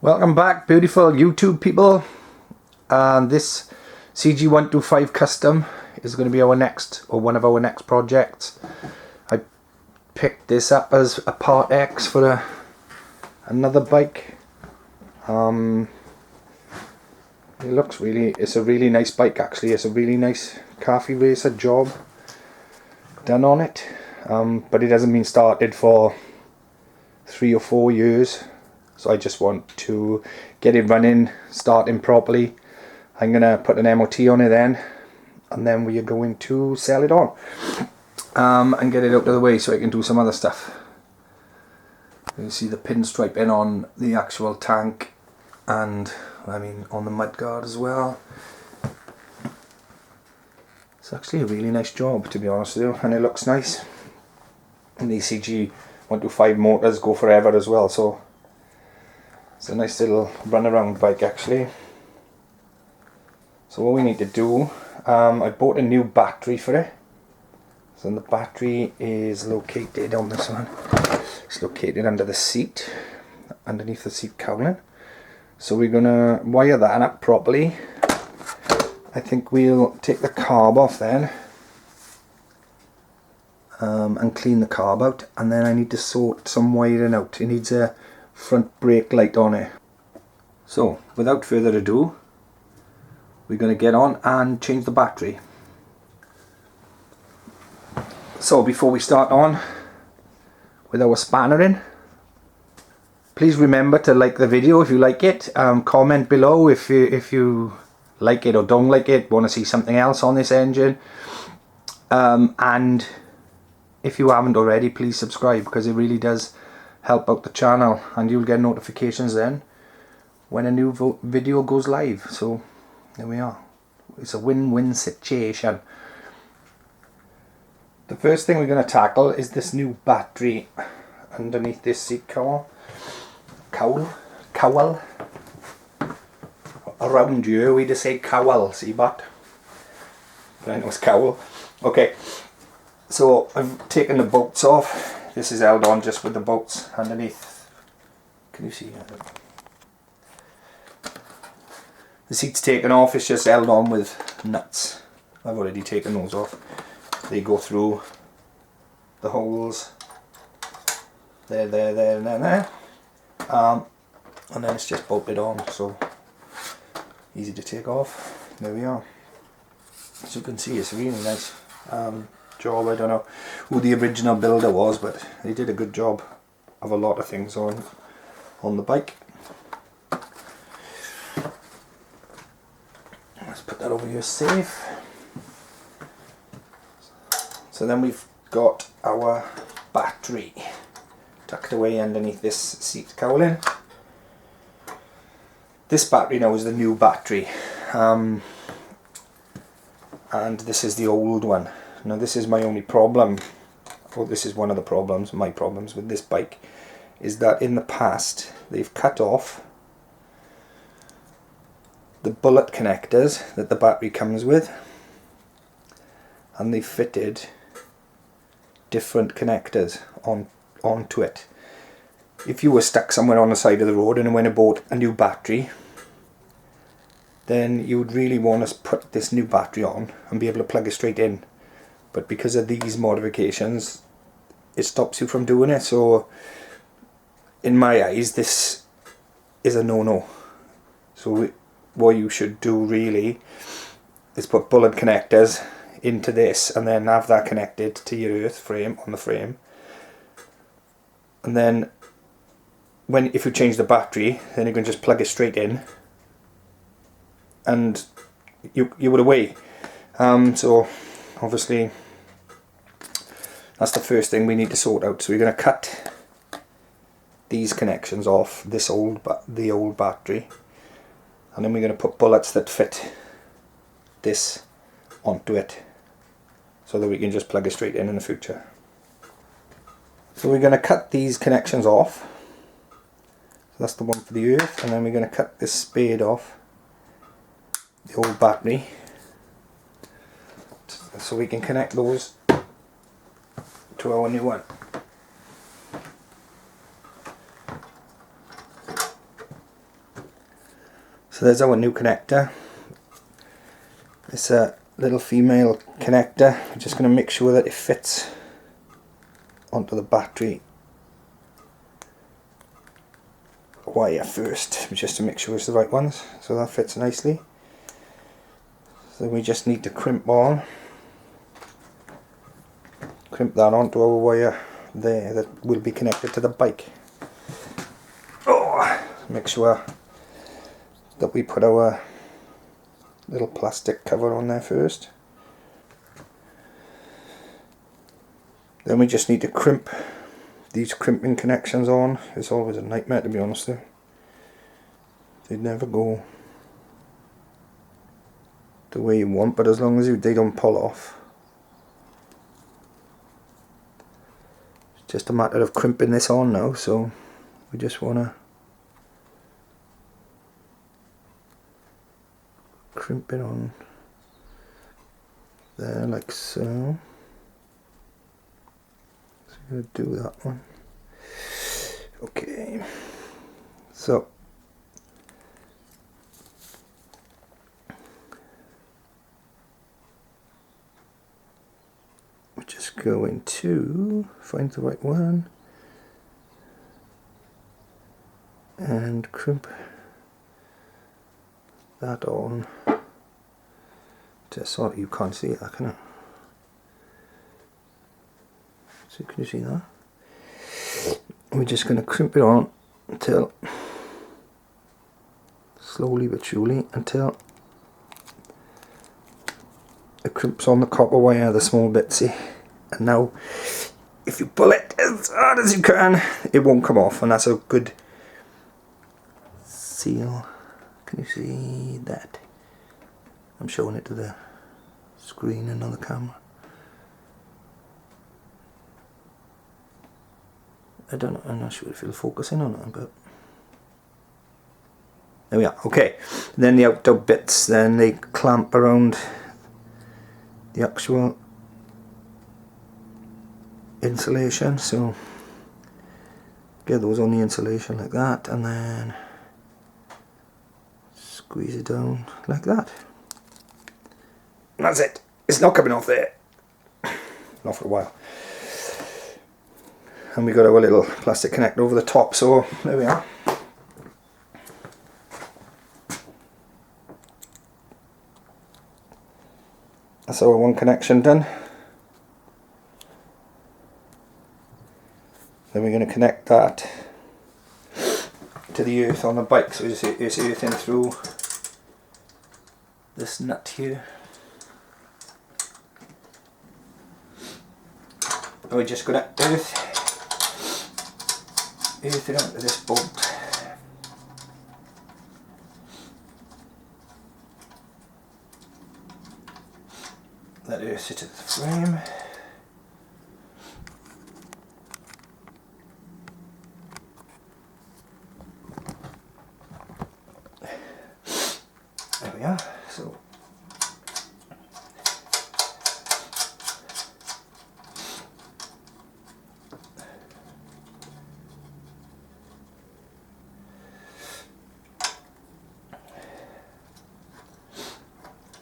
Welcome back, beautiful YouTube people. This CG125 custom is going to be our next, or one of our next projects. I picked this up as a part X for another bike. It looks it's a really nice bike actually. It's a really nice cafe racer job done on it, but it hasn't been started for 3 or 4 years. So I just want to get it running, starting properly. I'm going to put an MOT on it then, and then we are going to sell it on and get it out of the way so I can do some other stuff. You see the pinstriping on the actual tank, and I mean on the mudguard as well. It's actually a really nice job, to be honest with you, and it looks nice. And these CG125 motors go forever as well, so it's a nice little run around bike actually. So what we need to do, I bought a new battery for it. So the battery is located on this one. It's located under the seat, underneath the seat cowling. So we're gonna wire that up properly. I think we'll take the carb off then, and clean the carb out, and then I need to sort some wiring out. It needs a front brake light on it. So without further ado, we're going to get on and change the battery. So before we start on with our spanner in, please remember to like the video if you like it. Comment below if you like it or don't like it, want to see something else on this engine, and if you haven't already, please subscribe, because it really does help out the channel, and you'll get notifications then when a new video goes live. So there we are. It's a win-win situation. The first thing we're going to tackle is this new battery underneath this seat cowl. Around here we just say cowl, see, but I know it's cowl. Okay, so I've taken the bolts off. This is held on just with the bolts underneath. Can you see? The seat's taken off, it's just held on with nuts. I've already taken those off. They go through the holes. There, and there. And then it's just bolted on, so easy to take off. There we are. As you can see, it's a really nice job. I don't know who the original builder was, but they did a good job of a lot of things on the bike. Let's put that over here safe. So then we've got our battery tucked away underneath this seat cowling. This battery now is the new battery, and this is the old one. Now this is my only problem, or this is one of the problems, my problems with this bike, is that in the past they've cut off the bullet connectors that the battery comes with, and they fitted different connectors onto it. If you were stuck somewhere on the side of the road and went and bought a new battery, then you would really want to put this new battery on and be able to plug it straight in. But because of these modifications, it stops you from doing it. So in my eyes, this is a no-no. So what you should do really is put bullet connectors into this, and then have that connected to your earth frame on the frame. And then if you change the battery, then you can just plug it straight in, and you would away. So obviously that's the first thing we need to sort out. So we're going to cut these connections off the old battery, and then we're going to put bullets that fit this onto it, so that we can just plug it straight in the future. So we're going to cut these connections off. So that's the one for the earth, and then we're going to cut this spade off the old battery, so we can connect those to our new one. So there's our new connector. It's a little female connector. I'm just going to make sure that it fits onto the battery wire first, just to make sure it's the right ones. So that fits nicely. So we just need to crimp that onto our wire there that will be connected to the bike. Oh, make sure that we put our little plastic cover on there first. Then we just need to crimp these crimping connections on. It's always a nightmare, to be honest though. They never go the way you want, but as long as they don't pull off. It's just a matter of crimping this on now, so we just want to crimp it on there like so. So I'm going to do that one. Okay, so we're just going to find the right one and crimp that on. Just so you can't see that, can it? So can you see that? We're just going to crimp it on until, slowly but surely, until it crimps on the copper wire, the small bit, see? And now, if you pull it as hard as you can, it won't come off, and that's a good seal. Can you see that? I'm showing it to the screen and on the camera. I don't know, I'm not sure if it'll focus in on it, but there we are. Okay, then the outer bits, then they clamp around the actual insulation, so get those on the insulation like that, and then squeeze it down like that. And that's it. It's not coming off there. Not for a while. And we got our little plastic connector over the top, so there we are. That's our one connection done. Then we're going to connect that to the earth on the bike, so it's earthing through this nut here. And we're just going to earth it onto this bolt. That earths it to the frame. There we are. So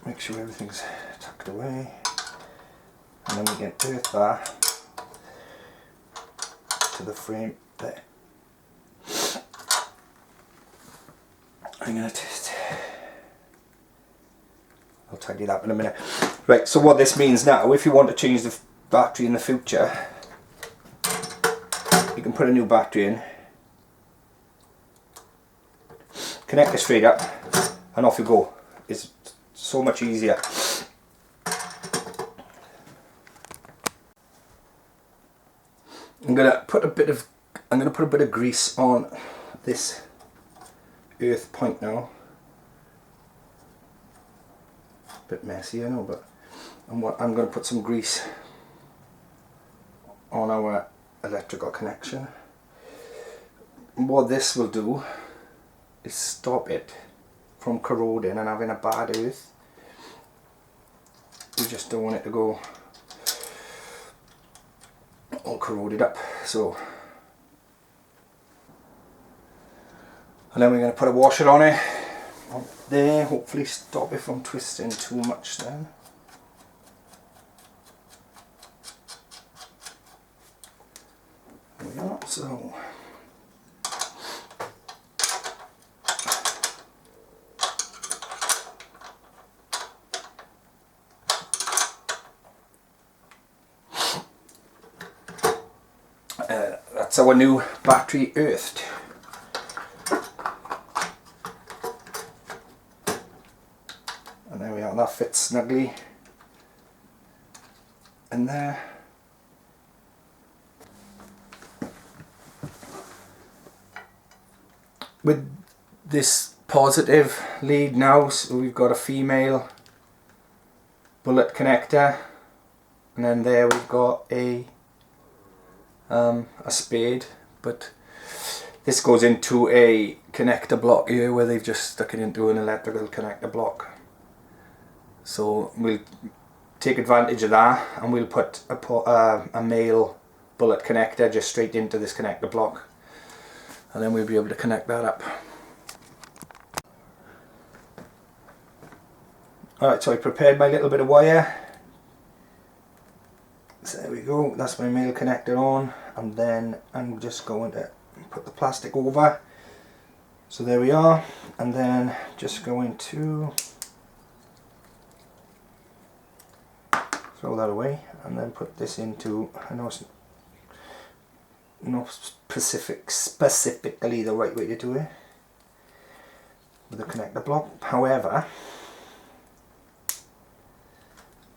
make sure everything's tucked away, and then we can earth that to the frame there. I'm going to test. I'll tidy that in a minute. Right, so what this means now, if you want to change the battery in the future, you can put a new battery in, connect it straight up, and off you go. It's so much easier. I'm gonna put a bit of grease on this earth point now. A bit messy, I know, but I'm gonna put some grease on our electrical connection. And what this will do is stop it from corroding and having a bad earth. We just don't want it to go all corroded up. So, and then we're going to put a washer on it, on there, hopefully stop it from twisting too much then. There we are, so that's our new battery earthed. And there we are, that fits snugly in there. With this positive lead now, so we've got a female bullet connector, and then there we've got a spade, but this goes into a connector block here where they've just stuck it into an electrical connector block. So we'll take advantage of that, and we'll put a male bullet connector just straight into this connector block, and then we'll be able to connect that up. Alright, so I prepared my little bit of wire. So there we go, that's my male connector on, and then I'm just going to put the plastic over. So there we are, and then just going to throw that away, and then put this into, I know it's not specifically the right way to do it with the connector block, however,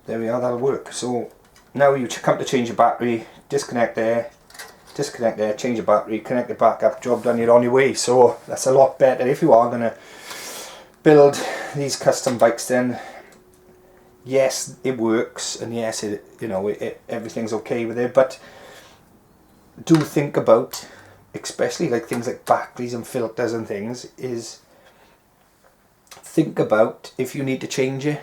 there we are, that'll work. So now you come to change your battery, disconnect there, change your battery, connect it back up, job done, you're on your way. So that's a lot better if you are going to build these custom bikes. Then yes, it works, and yes, everything's okay with it, but do think about, especially like things like batteries and filters and things, is think about if you need to change it,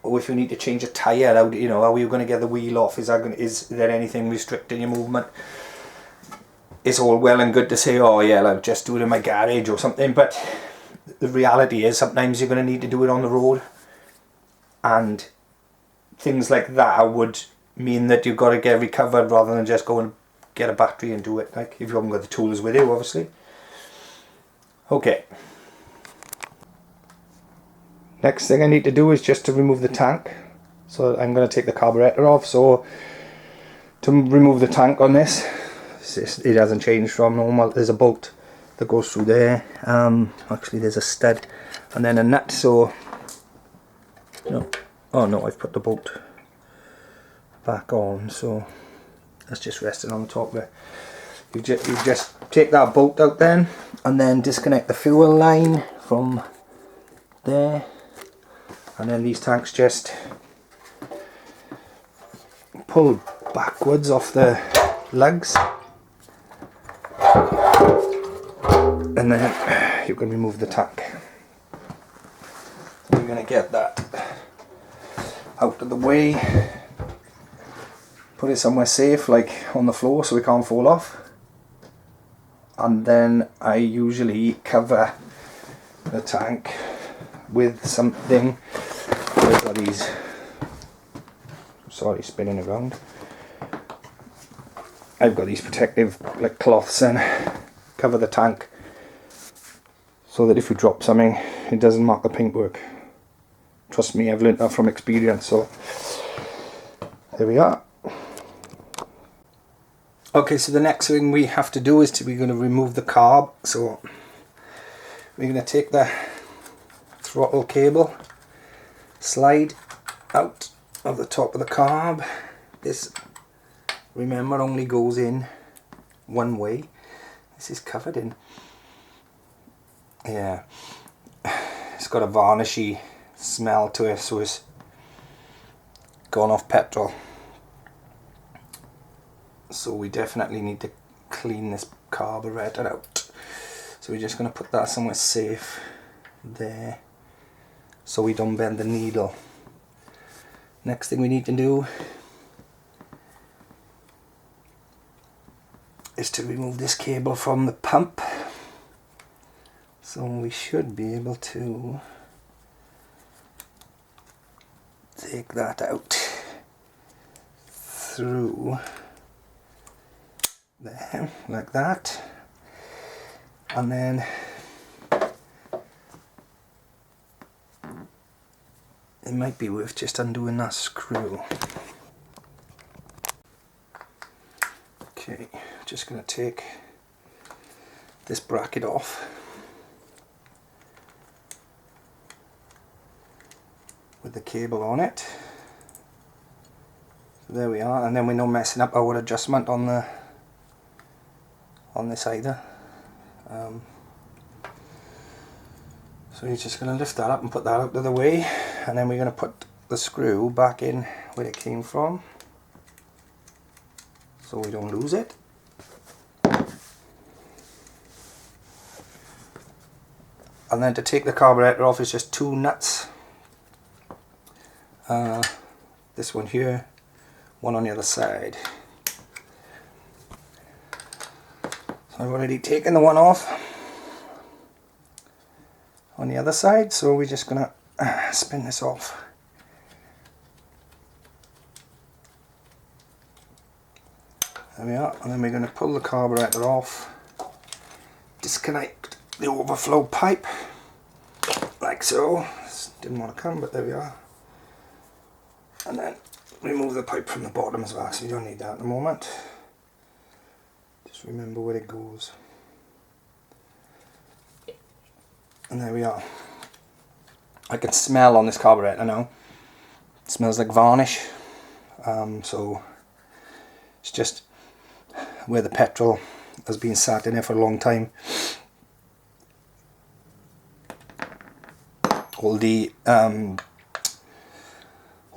or if you need to change a tyre. How are you going to get the wheel off? Is there anything restricting your movement? It's all well and good to say, oh yeah, I'll just do it in my garage or something, but the reality is sometimes you're going to need to do it on the road, and things like that would mean that you've got to get recovered rather than just go and get a battery and do it, like if you haven't got the tools with you, obviously. Okay. Next thing I need to do is just to remove the tank. So I'm going to take the carburetor off. So to remove the tank on this, it hasn't changed from normal. There's a bolt that goes through there. Actually there's a stud and then a nut. So no, oh no, I've put the bolt back on. So that's just resting on the top there. You just take that bolt out then, and then disconnect the fuel line from there. And then these tanks just pull backwards off the lugs, and then you can remove the tank. So we're going to get that out of the way, put it somewhere safe, like on the floor, so it can't fall off. And then I usually cover the tank with something. I've got these, sorry, spinning around. I've got these protective like cloths, and cover the tank so that if you drop something it doesn't mark the paintwork. Trust me, I've learnt that from experience. So there we are. Okay, so the next thing we have to do is we're going to remove the carb. So we're going to take the throttle cable, slide out of the top of the carb. This, remember, only goes in one way. This is covered in, yeah, it's got a varnishy smell to it, so it's gone off petrol. So we definitely need to clean this carburetor out. So we're just going to put that somewhere safe there, so we don't bend the needle. Next thing we need to do is to remove this cable from the pump. So we should be able to take that out through there, like that, and then it might be worth just undoing that screw. Okay, just going to take this bracket off with the cable on it. So there we are, and then we're not messing up our adjustment on this either. So you're just going to lift that up and put that out of the way, and then we're going to put the screw back in where it came from so we don't lose it. And then to take the carburetor off is just 2 nuts. This one here, one on the other side. So I've already taken the one off on the other side, so we're just gonna spin this off. There we are, and then we're going to pull the carburetor off, disconnect the overflow pipe, like so. This didn't want to come, but there we are. And then remove the pipe from the bottom as well, so you don't need that at the moment. Just remember where it goes. And there we are. I can smell on this carburetor now. It smells like varnish. So it's just where the petrol has been sat in there for a long time. All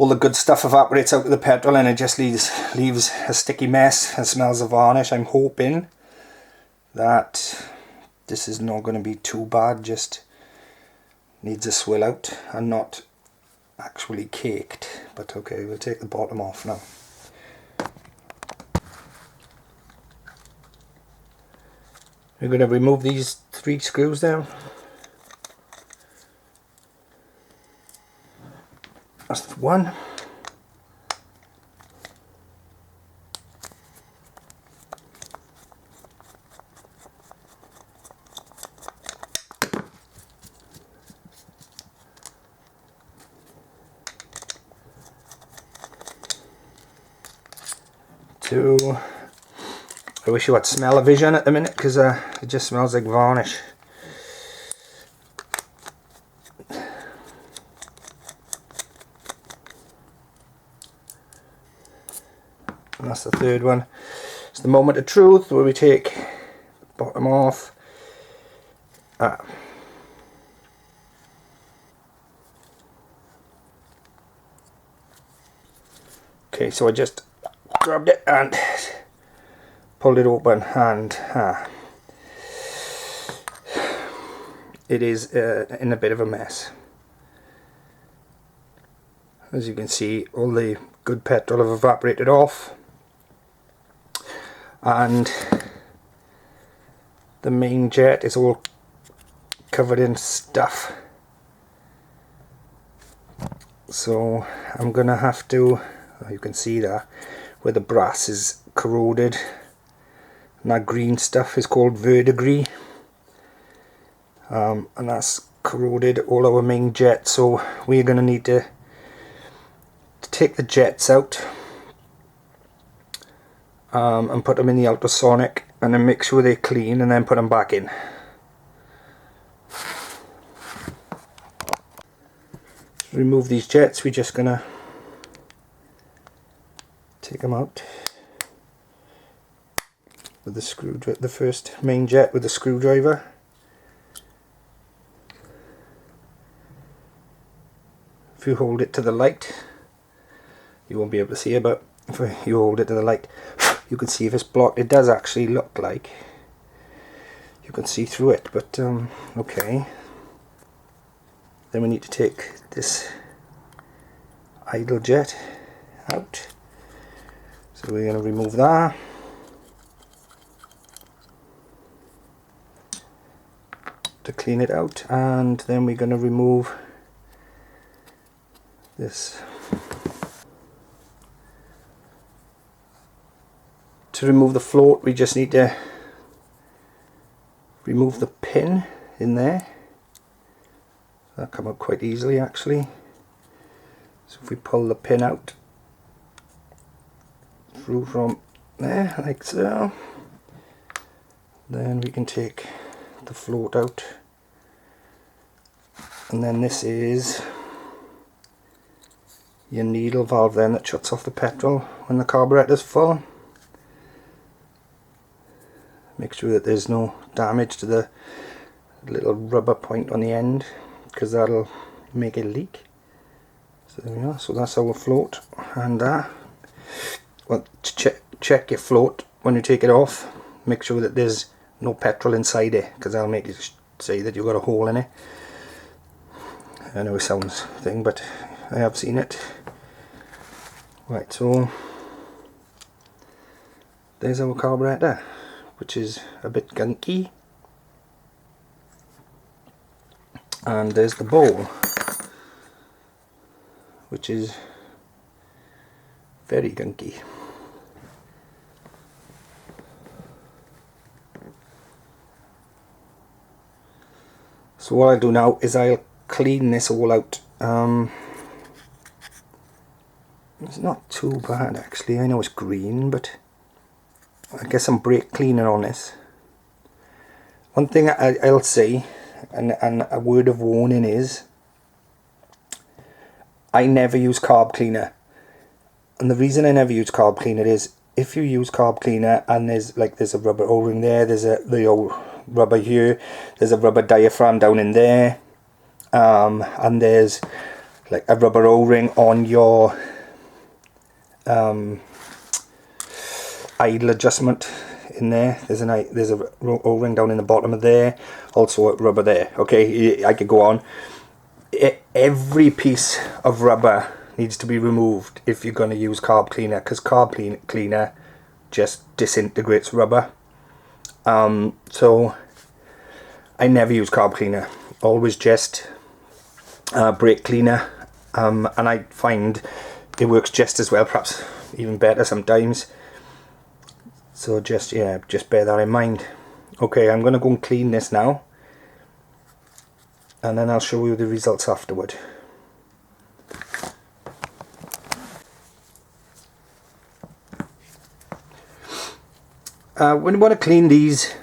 the good stuff evaporates out of the petrol, and it just leaves a sticky mess and smells of varnish. I'm hoping that this is not going to be too bad, just needs a swill out and not actually caked. But okay, we'll take the bottom off now. We're going to remove these 3 screws there. That's 1. Two. I wish you had smell-o-vision at the minute, because it just smells like varnish. And that's the 3rd one. It's the moment of truth, where we take the bottom off. Okay, so I just grabbed it and pulled it open, and it is in a bit of a mess. As you can see, all the good petrol have evaporated off, and the main jet is all covered in stuff. So I'm gonna have to, you can see that where the brass is corroded, and that green stuff is called verdigris, and that's corroded all our main jets. So we're gonna need to take the jets out and put them in the ultrasonic, and then make sure they're clean, and then put them back in. Remove these jets. We're just gonna take them out with the screwdriver, the first main jet with the screwdriver. If you hold it to the light, you won't be able to see it, but if you hold it to the light, you can see if it's blocked. It does actually look like you can see through it, but okay. Then we need to take this idle jet out. So we're going to remove that. to clean it out, and then we're going to remove this. To remove the float, we just need to remove the pin in there. That'll come out quite easily actually. So if we pull the pin out through from there like so, then we can take the float out. And then this is your needle valve then that shuts off the petrol when the carburetor is full. Make sure that there's no damage to the little rubber point on the end, because that'll make it leak. So there we are. So that's our float, and well, check your float when you take it off. Make sure that there's no petrol inside it, because that'll make it say that you've got a hole in it. I know it sounds thing, but I have seen it. Right, so there's our carburetor, which is a bit gunky, and there's the bowl, which is very gunky. So what I'll do now is I'll clean this all out. It's not too bad actually. I know it's green, but I'll get some brake cleaner on this. One thing I'll say, and a word of warning is, I never use carb cleaner. And the reason I never use carb cleaner is, if you use carb cleaner and there's a rubber O-ring there, there's the old rubber here, there's a rubber diaphragm down in there, and there's like a rubber O-ring on your idle adjustment in there. There's a O-ring down in the bottom of there, also a rubber there. Okay, I could go on. Every piece of rubber needs to be removed if you're going to use carb cleaner, because carb cleaner just disintegrates rubber. So I never use carb cleaner, always just brake cleaner, and I find it works just as well, perhaps even better sometimes. So just bear that in mind. Okay, I'm going to go and clean this now, and then I'll show you the results afterward. When you want to clean these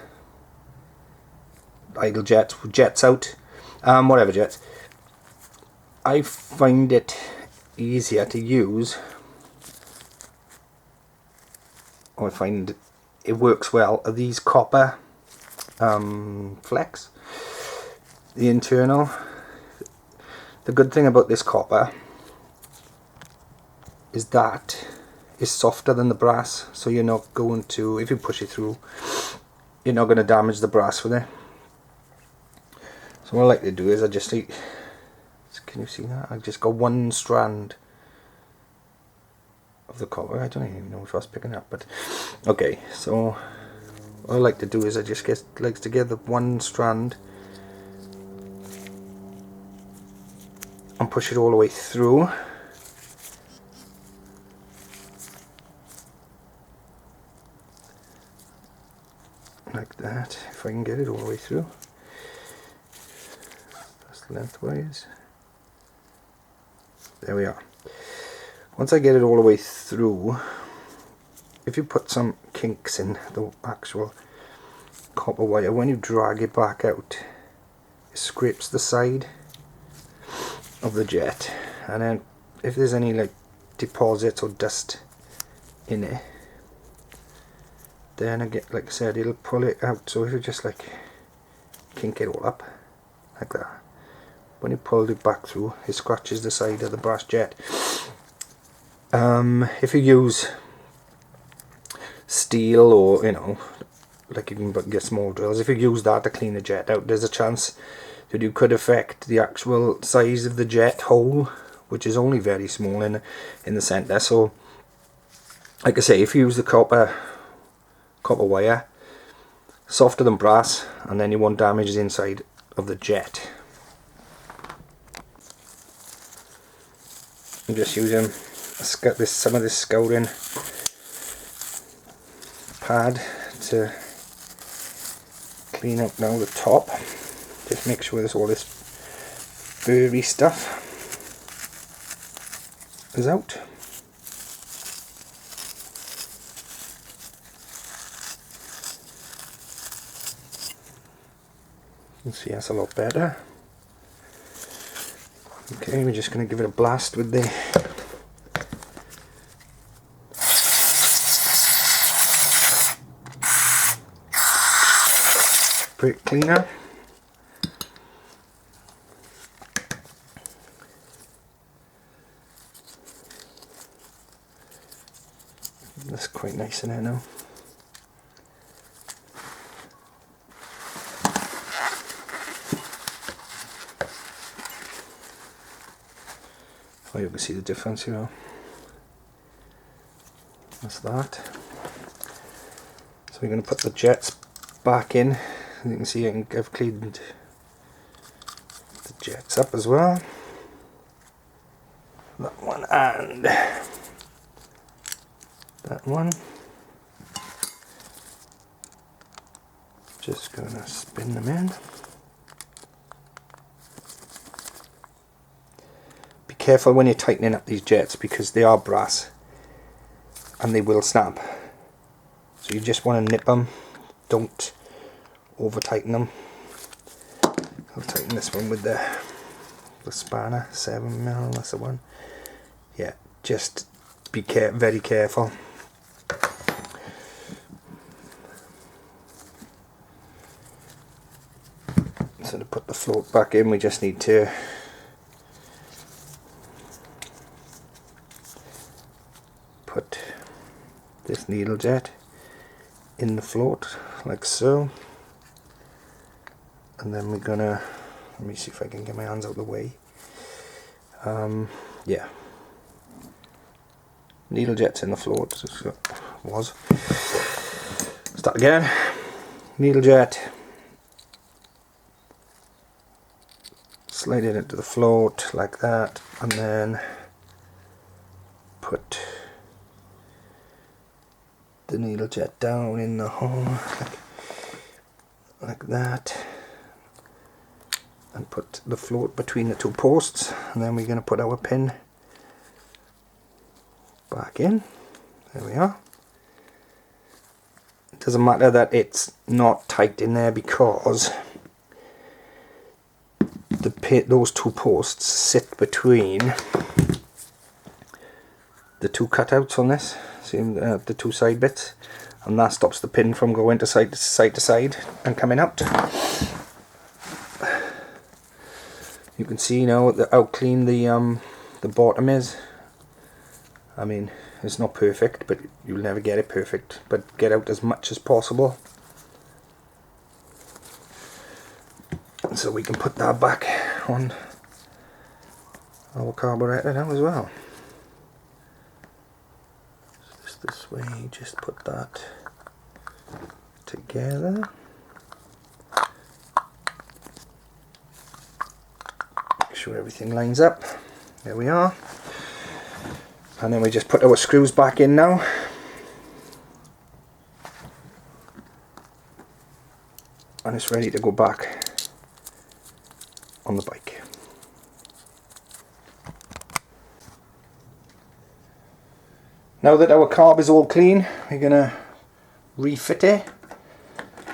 idle jets out, whatever jets, I find it easier to use, or I find it works well, are these copper flex, the internal. The good thing about this copper is that it's softer than the brass, so you're not going to, if you push it through, you're not going to damage the brass with it. So what I like to do is I just can you see that? I just got one strand of the copper. I don't even know if I was picking up, but okay. So what I like to do is I just get the one strand and push it all the way through. Like that, if I can get it all the way through. That's lengthwise. There we are. Once I get it all the way through, if you put some kinks in the actual copper wire, when you drag it back out, it scrapes the side of the jet, and then if there's any like deposits or dust in it, then like I said, it'll pull it out. So if you just like kink it all up like that, when you pull it back through, it scratches the side of the brass jet. If you use steel, or like you can get small drills, if you use that to clean the jet out, there's a chance that you could affect the actual size of the jet hole, which is only very small in the center. So like I say, if you use the copper wire, softer than brass, and then you won't damage the inside of the jet. I'm just using some of this scouring pad to clean up now the top. Just make sure there's all this furry stuff is out. You can see that's a lot better. Okay, we're just going to give it a blast with the brake cleaner. That's quite nice in there now. Oh, you can see the difference here. That's that. So we're going to put the jets back in. As you can see, I've cleaned the jets up as well. That one and that one. Just going to spin them in. Be careful when you're tightening up these jets because they are brass and they will snap. So you just want to nip them. Don't over tighten them. I'll tighten this one with the spanner, 7mm, that's the one. Yeah, just be very careful. So to put the float back in, we just need to put this needle jet in the float like so, and then we're gonna, let me see if I can get my hands out of the way. Yeah, needle jets in the float. Was start again. Needle jet, slide it into the float like that, and then put the needle jet down in the hole like that, and put the float between the two posts, and then we're going to put our pin back in. There we are. It doesn't matter that it's not tight in there because those two posts sit between the two cutouts on this, see the two side bits, and that stops the pin from going to side to side and coming out. You can see now how clean the bottom is. I mean, it's not perfect, but you'll never get it perfect, but get out as much as possible. So we can put that back on our carburetor now as well. Just this way, just put that together. Make sure everything lines up. There we are. And then we just put our screws back in now. And it's ready to go back on the bike. Now that our carb is all clean, we're going to refit it.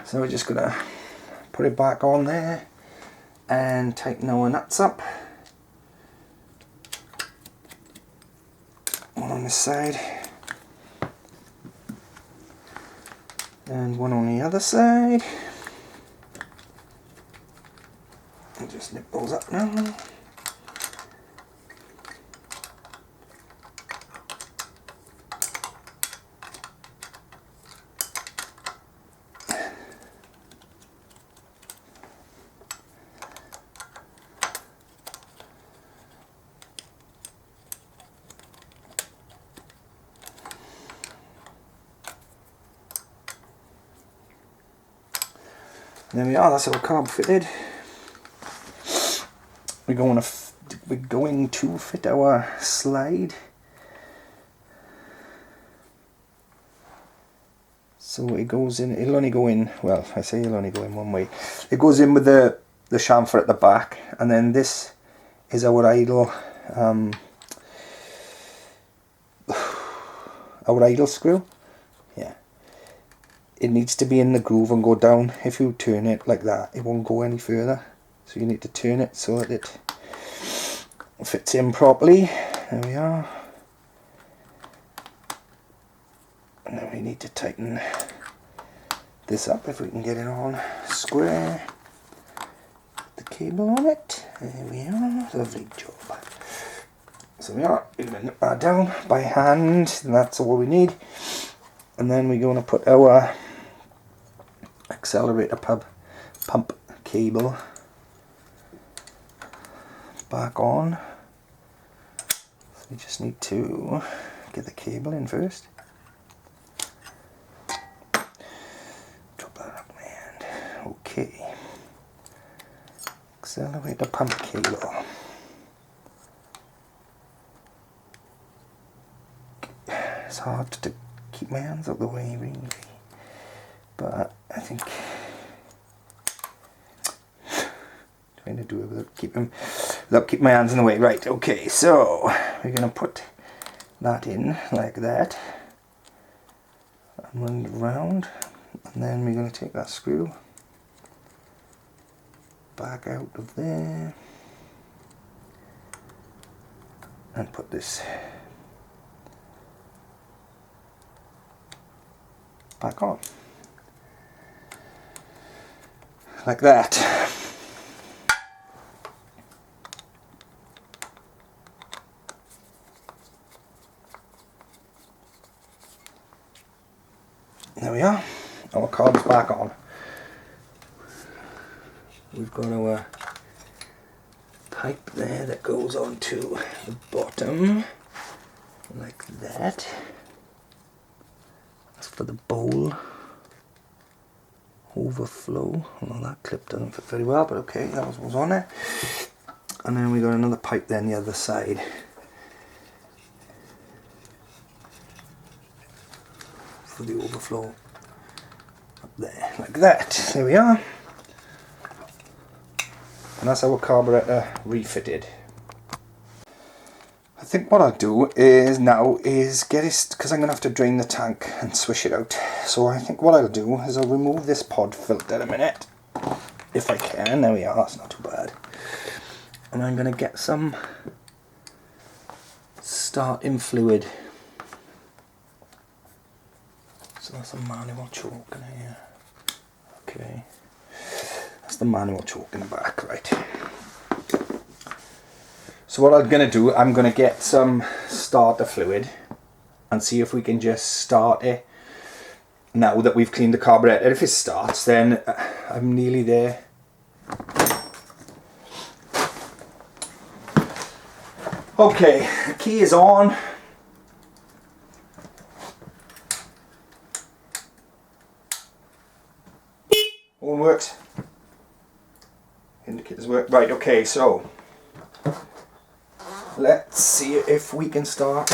So we're just going to put it back on there and tighten our nuts up. One on this side and one on the other side. I'll just nip those up now. There we are, that's our carb fitted. we're going to fit our slide. So it goes in, it'll only go in, well, I say it'll only go in one way. It goes in with the chamfer at the back, and then this is our idle screw. Yeah. It needs to be in the groove and go down. If you turn it like that, it won't go any further. So you need to turn it so that it fits in properly. There we are. And then we need to tighten this up if we can get it on square. Put the cable on it. There we are. Lovely job. So we are going to nip that down by hand, and that's all we need. And then we're going to put our accelerator pump cable back on. So we just need to get the cable in first. Drop that up my hand. Okay. Accelerator pump cable. It's hard to keep my hands out of the way, really, but I think trying to do it without keeping my hands in the way. Right, okay, so we're going to put that in like that and run it around, and then we're going to take that screw back out of there and put this back on like that. There we are, our carb's back on. We've got our pipe there that goes onto the bottom like that. For the bowl overflow. Well, that clip doesn't fit very well, but okay, that was on there. And then we got another pipe then the other side for the overflow up there, like that. There we are. And that's our carburetor refitted. I think what I'll do is get it, because I'm going to have to drain the tank and swish it out. So I think what I'll do is I'll remove this pod filter in a minute, if I can. There we are, that's not too bad. And I'm going to get some starting fluid. So that's a manual choke in here. Okay, that's the manual choke in the back, right. So what I'm going to do, I'm going to get some starter fluid and see if we can just start it now that we've cleaned the carburetor. If it starts, then I'm nearly there. Okay, the key is on. All works. Indicators work. Right, okay, so let's see if we can start.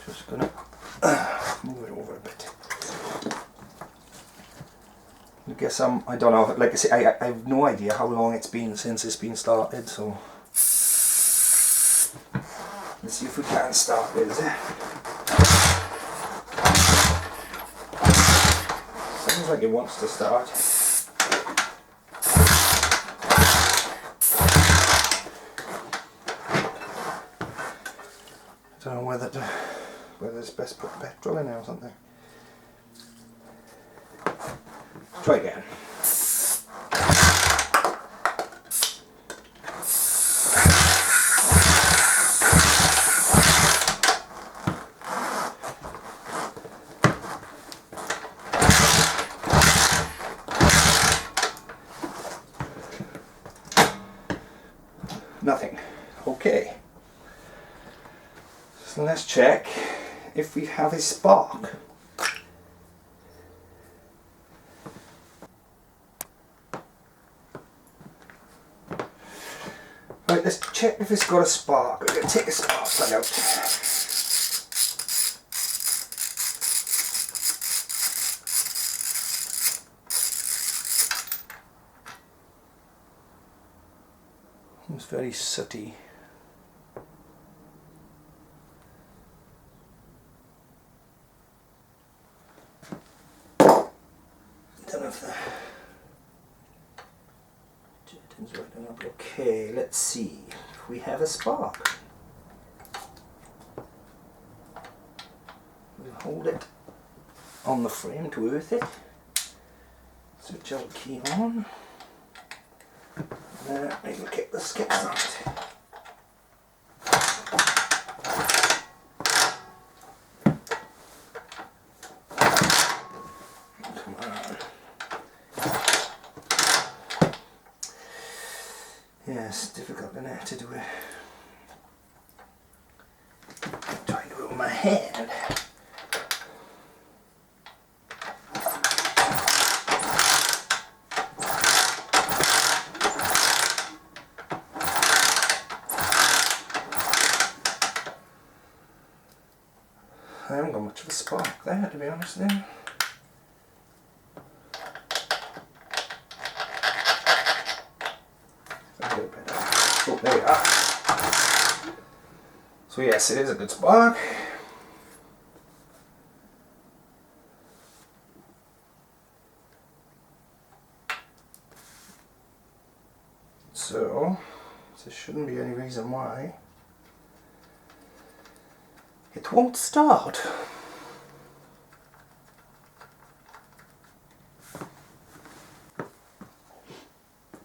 Just gonna move it over a bit. I guess I don't know, like I say, I have no idea how long it's been since it's been started, so let's see if we can start it. Sounds like it wants to start. I don't know whether it's best put petrol in there or something. Try again. Nothing. Okay. So let's check if we have a spark. Right, let's check if it's got a spark. We're going to take a spark plug out. It's very sooty. Don't know if the jetting's right enough. Okay, let's see if we have a spark. We'll hold it on the frame to earth it. Switch our key on. Maybe we'll kick the skips on it. Come on. Yeah, it's difficult, isn't it, to do it. I'm trying to do it with my hand. I haven't got much of a spark there, to be honest with you. Oh, there we are. So yes, it is a good spark. So there shouldn't be any reason why it won't start.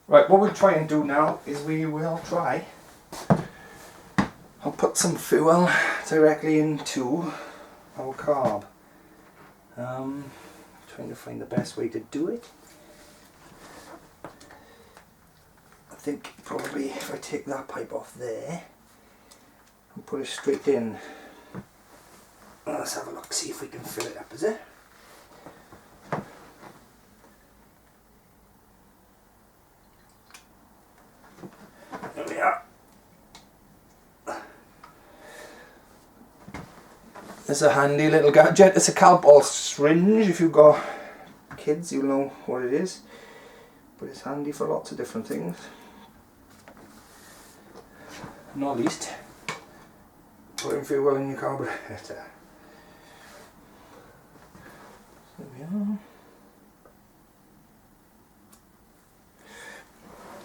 Right, what we'll try and do now is I'll put some fuel directly into our carb. Trying to find the best way to do it. I think probably if I take that pipe off there and put it straight in. Let's have a look, see if we can fill it up, is it? There we are. It's a handy little gadget. It's a carb syringe. If you've got kids, you'll know what it is. But it's handy for lots of different things. Not least, putting fuel in your carburetor. There we are.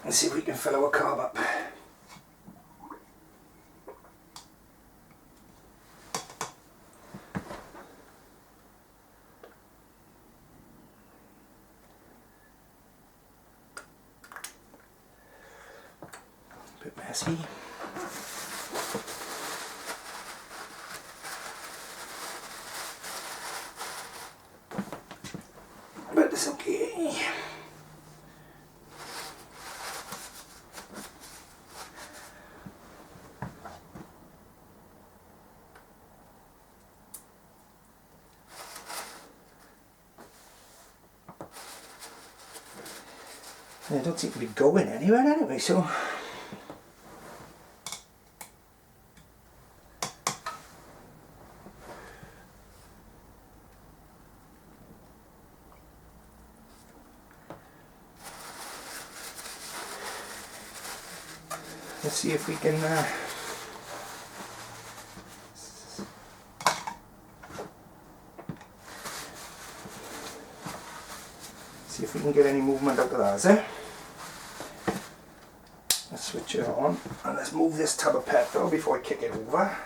Let's see if we can fill our carb up. A bit messy. But it's okay. They don't seem to be going anywhere anyway, so let's see if we can get any movement out of that, is it? Let's switch it on and let's move this tub of petrol before I kick it over.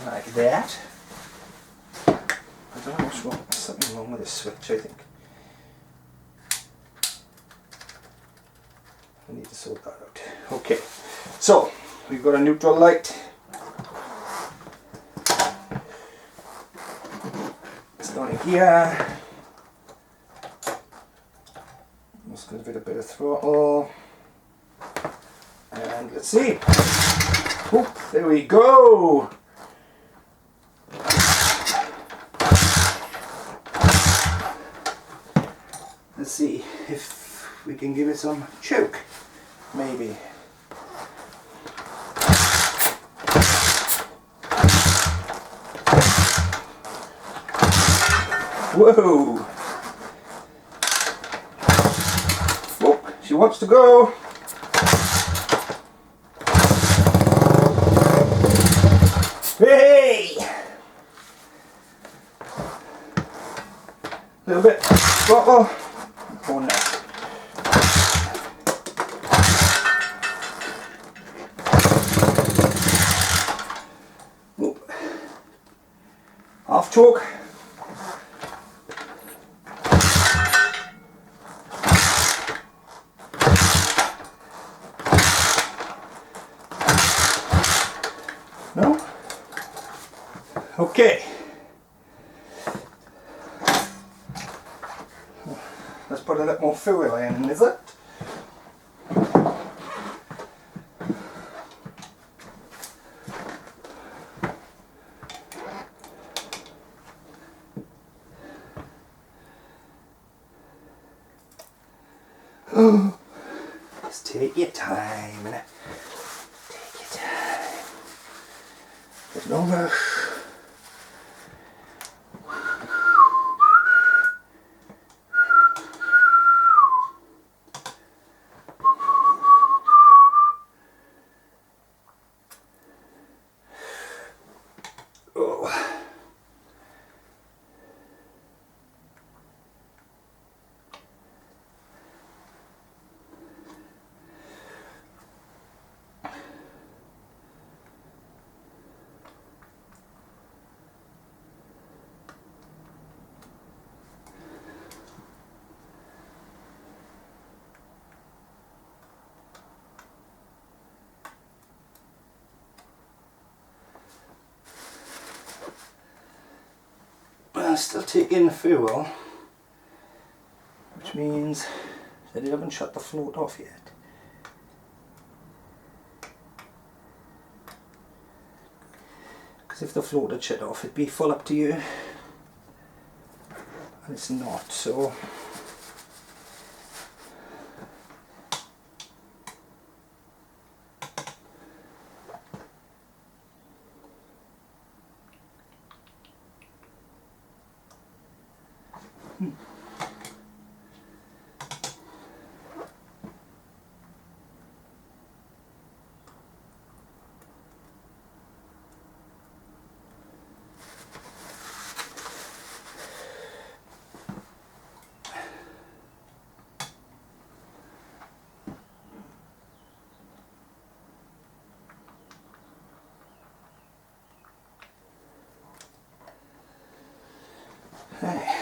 Like that. I don't know what's wrong. There's something wrong with this switch, I think. I need to sort that out. Okay, so we've got a neutral light. It's down here. Let's give it a bit of throttle. And let's see. Oop, there we go. Let's see if we can give it some choke, maybe. Whoa! Whoop, she wants to go. Hey! A little bit. Throttle. Oh no. Whoop. Half torque. No? Okay. Let's put a little more fuel in, is it? Just take your time, innit? Take your time. There's no rush. Still taking the fuel, which means that I haven't shut the float off yet. Because if the float had shut off, it'd be full up to you, and it's not, so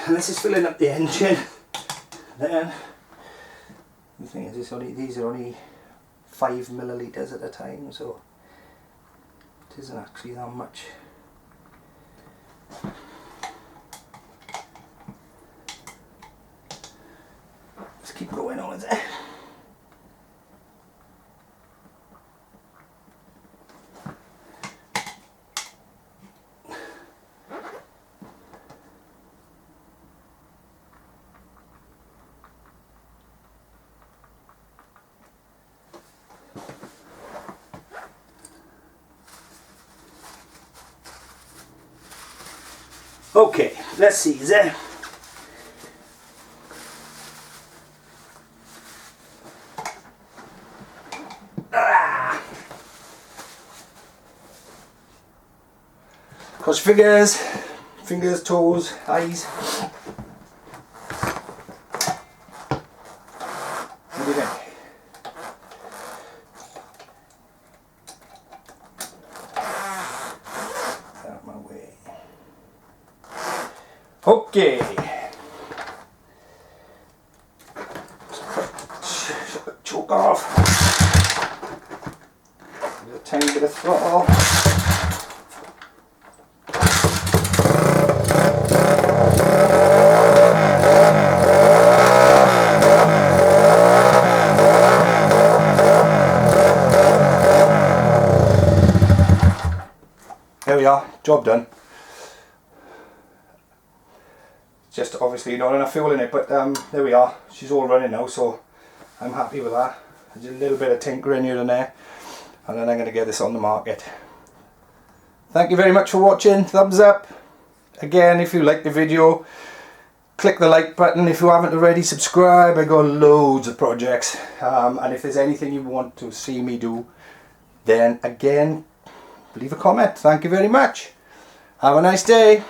and this is filling up the engine. Then the thing is, these are only 5 millilitres at a time, so it isn't actually that much. Let's keep going on with it. Okay, let's see, is there? Cross your fingers, toes, eyes. What do you think? Out my way. Okay. Choke off. A tiny bit of throttle. There we are, job done. Just obviously not enough fuel in it, but there we are. She's all running now, so I'm happy with that. Just a little bit of tinkering here and there, and then I'm going to get this on the market. Thank you very much for watching. Thumbs up. Again, if you like the video, click the like button. If you haven't already, subscribe. I got loads of projects, and if there's anything you want to see me do, then again, leave a comment. Thank you very much. Have a nice day.